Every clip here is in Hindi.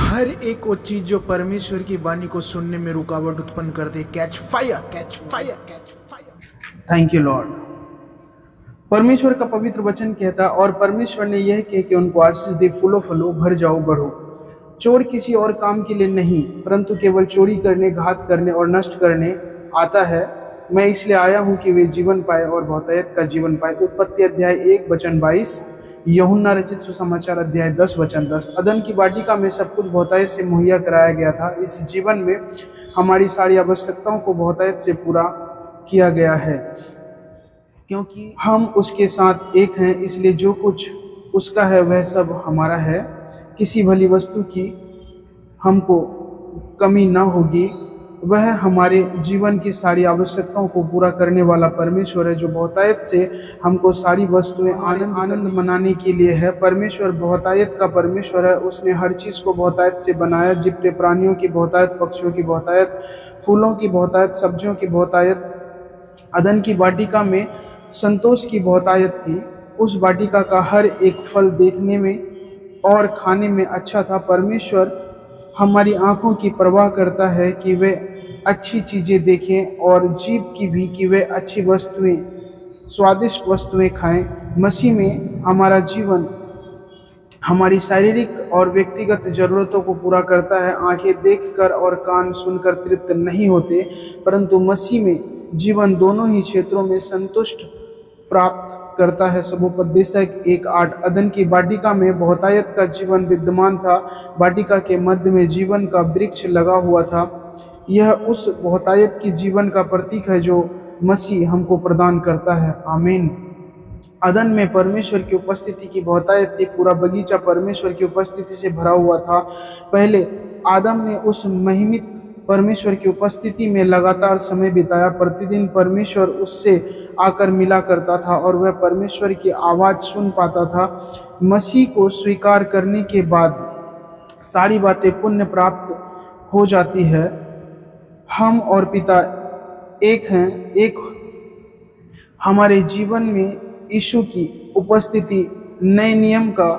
हर एक वो चीज जो परमेश्वर की वाणी को सुनने में रुकावट उत्पन्न कर दे, catch fire, catch fire, catch fire. Thank you lord. परमेश्वर का पवित्र वचन कहता, और परमेश्वर ने यह कह के उनको आशीष दे, फूलो फलो, भर जाओ, बढ़ो। चोर किसी और काम के लिए नहीं, परंतु केवल चोरी करने, घात करने और नष्ट करने आता है। मैं इसलिए आया हूं कि वे जीवन पाए और बहुतायत का जीवन पाए। उत्पत्ति अध्याय 1:22, यूहन्ना रचित सुसमाचार अध्याय 10:10। अदन की वाटिका में सब कुछ बहुतायत से मुहैया कराया गया था। इस जीवन में हमारी सारी आवश्यकताओं को बहुतायत से पूरा किया गया है, क्योंकि हम उसके साथ एक हैं। इसलिए जो कुछ उसका है वह सब हमारा है। किसी भली वस्तु की हमको कमी न होगी। वह हमारे जीवन की सारी आवश्यकताओं को पूरा करने वाला परमेश्वर है, जो बहुतायत से हमको सारी वस्तुएं आनंद मनाने के लिए है। परमेश्वर बहुतायत का परमेश्वर है। उसने हर चीज़ को बहुतायत से बनाया। जिपटे प्राणियों की बहुतायत, पक्षियों की बहुतायत, फूलों की बहुतायत, सब्जियों की बहुतायत। अदन की वाटिका में संतोष की बहुतायत थी। उस वाटिका का हर एक फल देखने में और खाने में अच्छा था। परमेश्वर हमारी आंखों की परवाह करता है कि वे अच्छी चीज़ें देखें, और जीभ की भी कि वे अच्छी वस्तुएं, स्वादिष्ट वस्तुएं खाएं। मसीह में हमारा जीवन हमारी शारीरिक और व्यक्तिगत जरूरतों को पूरा करता है। आंखें देखकर और कान सुनकर तृप्त नहीं होते, परंतु मसीह में जीवन दोनों ही क्षेत्रों में संतुष्ट प्राप्त करता है। समुपदेशक 1:8। अदन की वाटिका में बहुतायत का जीवन विद्यमान था। वाटिका के मध्य में जीवन का वृक्ष लगा हुआ था। यह उस बहुतायत की जीवन का प्रतीक है जो मसीह हमको प्रदान करता है। आमीन। अदन में परमेश्वर की उपस्थिति की बहुतायत थी। पूरा बगीचा परमेश्वर की उपस्थिति से भरा हुआ था। पहले आदम ने उस महिमित परमेश्वर की उपस्थिति में लगातार समय बिताया। प्रतिदिन परमेश्वर उससे आकर मिला करता था और वह परमेश्वर की आवाज़ सुन पाता था। मसीह को स्वीकार करने के बाद सारी बातें पुण्य प्राप्त हो जाती है। हम और पिता एक हैं। एक हमारे जीवन में यीशु की उपस्थिति नए नियम का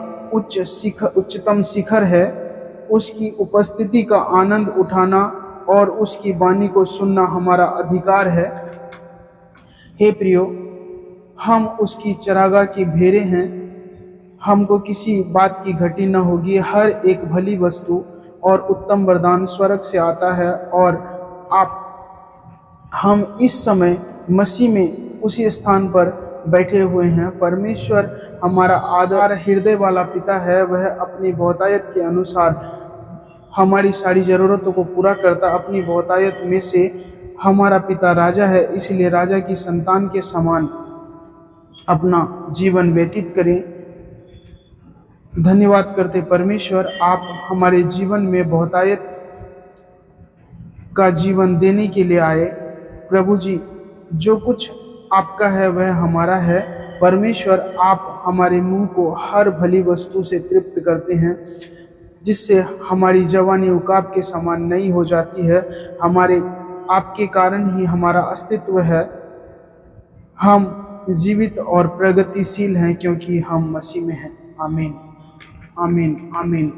उच्चतम शिखर है। उसकी उपस्थिति का आनंद उठाना और उसकी वाणी को सुनना हमारा अधिकार है। हे प्रियो, हम उसकी चरागाह की भेड़ें हैं। हमको किसी बात की घटी न होगी। हर एक भली वस्तु और उत्तम वरदान स्वर्ग से आता है, और हम इस समय मसीह में उसी स्थान पर बैठे हुए हैं। परमेश्वर हमारा आदर हृदय वाला पिता है। वह अपनी बहुतायत के अनुसार हमारी सारी ज़रूरतों को पूरा करता। अपनी बहुतायत में से हमारा पिता राजा है, इसलिए राजा की संतान के समान अपना जीवन व्यतीत करें। धन्यवाद करते परमेश्वर, आप हमारे जीवन में बहुतायत का जीवन देने के लिए आए। प्रभु जी, जो कुछ आपका है वह हमारा है। परमेश्वर, आप हमारे मुंह को हर भली वस्तु से तृप्त करते हैं, जिससे हमारी जवानी उकाब के समान नई हो जाती है। हमारे आपके कारण ही हमारा अस्तित्व है। हम जीवित और प्रगतिशील हैं, क्योंकि हम मसीह में हैं। आमीन, आमीन, आमीन।